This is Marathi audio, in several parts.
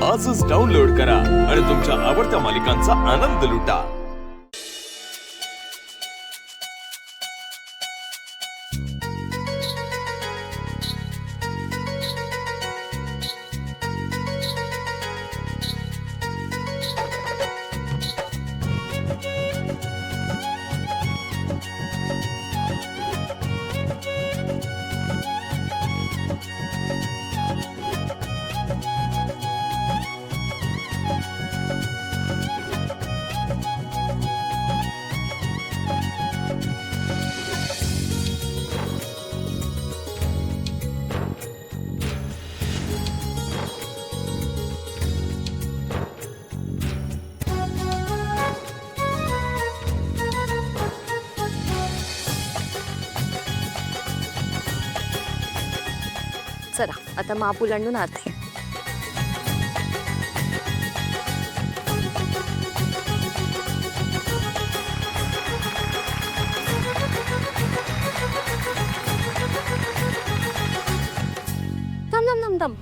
आजच डाउनलोड करा आणि तुमच्या आवडत्या मालिकांचा आनंद लुटा। चला आता मापुलांडून आते। थांब थांब थांब थांब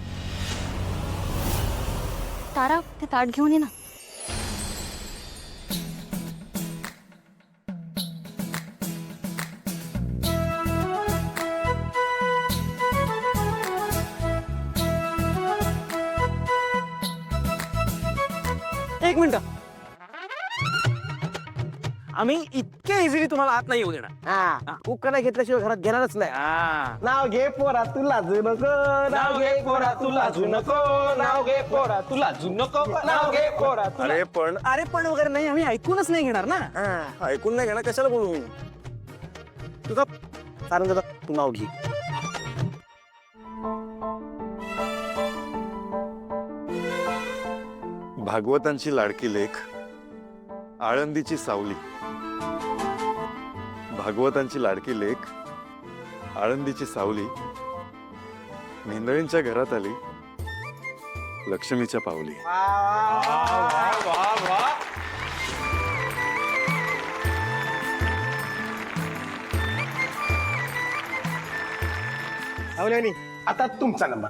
तारा ते ताट घेऊन ये ना। एक मिनिट, आम्ही इतक्या इझिली तुम्हाला आत नाही येऊ देणार। कुकर घेतल्याशिवाय घरात घेणारच नाही। नाव घे पोरा तू लाजू नको, नाव घे पोरा तू लाजू नको, नाव घे पोरा तू लाजू नको, नाव घे पोरा तू अरे पण वगैरे नाही, आम्ही ऐकूनच नाही घेणार ना। ऐकून नाही घेणार कशाला बोलू मी? तुझा कारण दादा तू नाव घे। भागवतांची लाडकी लेक आळंदीची सावली। भागवतांची लाडकी लेक आळंदीची सावली मेंदळींच्या घरात आली लक्ष्मीच्या पावली। सावल्यानी आता तुमचा नंबर।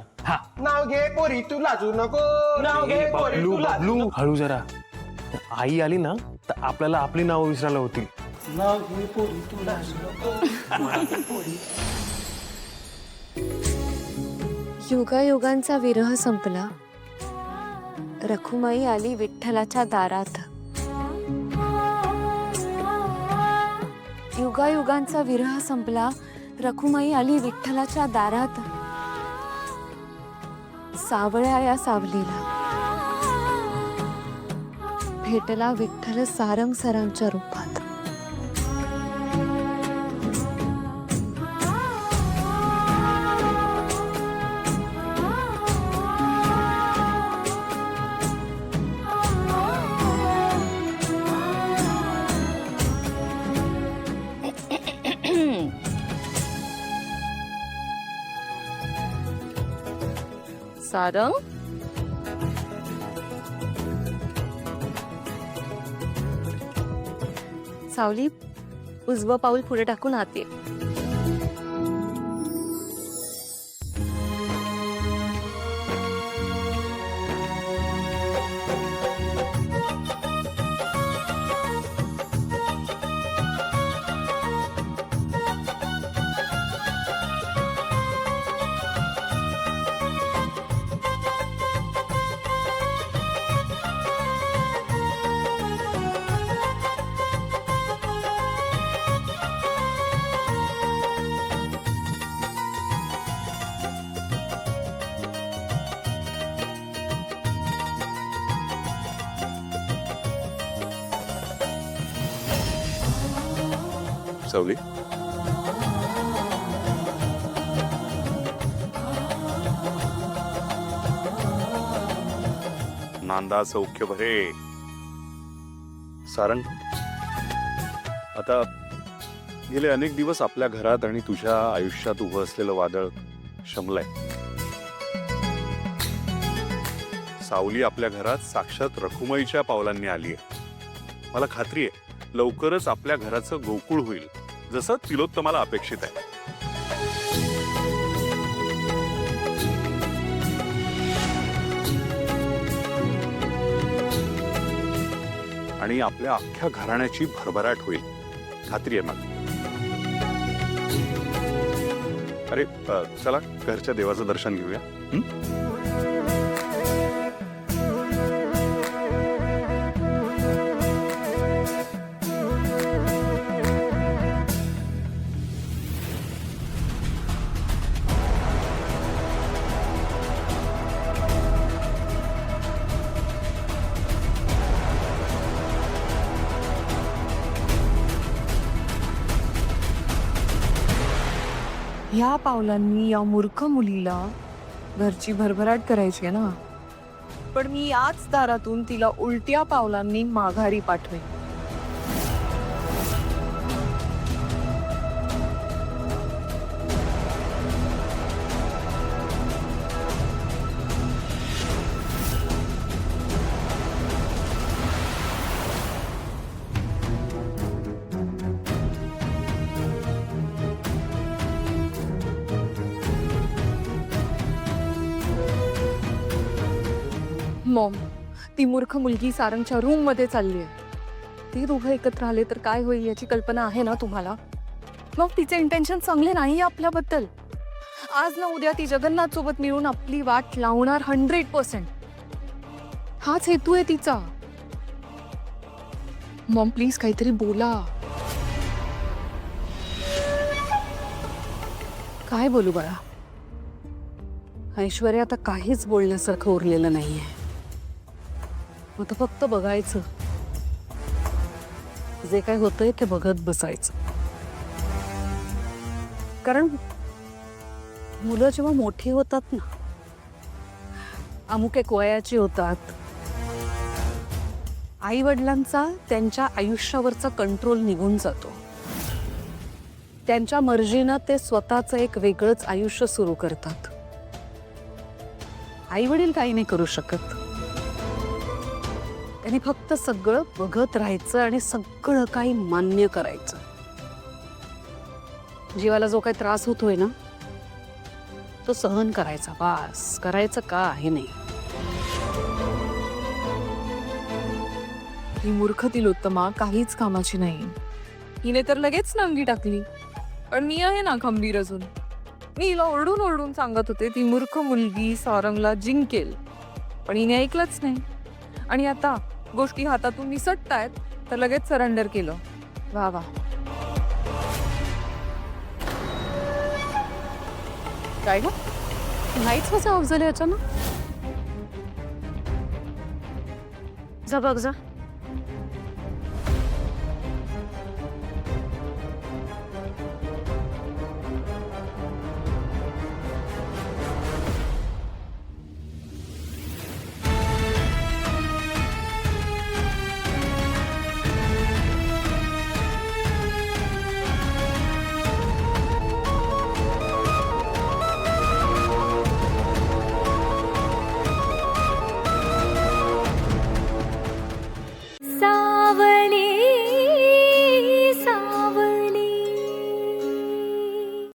नाव घे पोरी तू लाजू नको, नाव घे पोरी तू लाजू नको, हळू जरा, आई आली ना तर आपल्याला आपली नाव विसरायला होतील। नाव घे पोरी तू लाजू नको। युगायुगांचा विरह संपला, रखुमाई आली विठ्ठलाच्या दारात। युगायुगांचा विरह संपला, रखुमाई आली विठ्ठलाच्या दारात। सावळ्या या सावलीला भेटला विठ्ठल सारंग सरांच्या रूपात। सारंग, सावली उजवं पाऊल पुढे टाकून आते। सावली नांदा सौख्य भरे। सारंग, आता गेले अनेक दिवस आपल्या घरात आणि तुझ्या आयुष्यात उभं असलेलं वादळ शमलंय। सावली आपल्या घरात साक्षात रखुमाईच्या पावलांनी आलीये। मला खात्री आहे लवकरच आपल्या घराचं गोकुळ होईल, जसं तिलोत्तमाला अपेक्षित आहे। आणि आपल्या अख्ख्या घराण्याची भरभराट होईल. खात्री आहे मला. अरे चला घरच्या देवाचं दर्शन घेऊया. ह्या पावलांनी या मूर्ख मुलीला घरची भरभराट करायची आहे ना, पण मी याच दारातून तिला उलट्या पावलांनी माघारी पाठवेन. मॉम, ती मूर्ख मुलगी सारंगच्या रूम मध्ये चालली आहे. ती दोघं एकत्र आले तर काय होईल याची कल्पना आहे ना तुम्हाला? मग तिचे इंटेन्शन चांगले नाही आपल्याबद्दल. आज ना उद्या ती जगन्नाथ सोबत मिळून आपली वाट लावणार 100%. हाच हेतू आहे तिचा. मॉम प्लीज काहीतरी बोला. काय बोलू बाळा? ऐश्वर्या आता काहीच बोलण्यासारखं उरलेलं नाहीये. आता फक्त बघायचं, जे काय होतंय ते बघत बसायचं. कारण मुलं जेव्हा मोठी होतात ना, अमुक एक वयाची होतात, आई वडिलांचा त्यांच्या आयुष्यावरचा कंट्रोल निघून जातो. त्यांच्या मर्जीनं ते स्वतःचं एक वेगळंच आयुष्य सुरू करतात. आई वडील काही नाही करू शकत. त्यांनी फक्त सगळं बघत राहायचं आणि सगळं काही मान्य करायचं. जीवाला जो काही त्रास होतोय ना, तो सहन करायचा. बास, करायचं का आहे नाही. ही मूर्ख तिलोत्तमा काहीच कामाची नाही. हिने तर लगेच नांगी टाकली. पण मी आहे ना खंबीर अजून. मी हिला ओरडून ओरडून सांगत होते ती मूर्ख मुलगी सारंगला जिंकेल, पण हिने ऐकलंच नाही. आणि आता गोष्टी हातातून निसटतायत तर लगेच सरेंडर केलं. वा वा. काय ग, नाहीच कसं ऑफ झाले अचानक? जा बघ जा.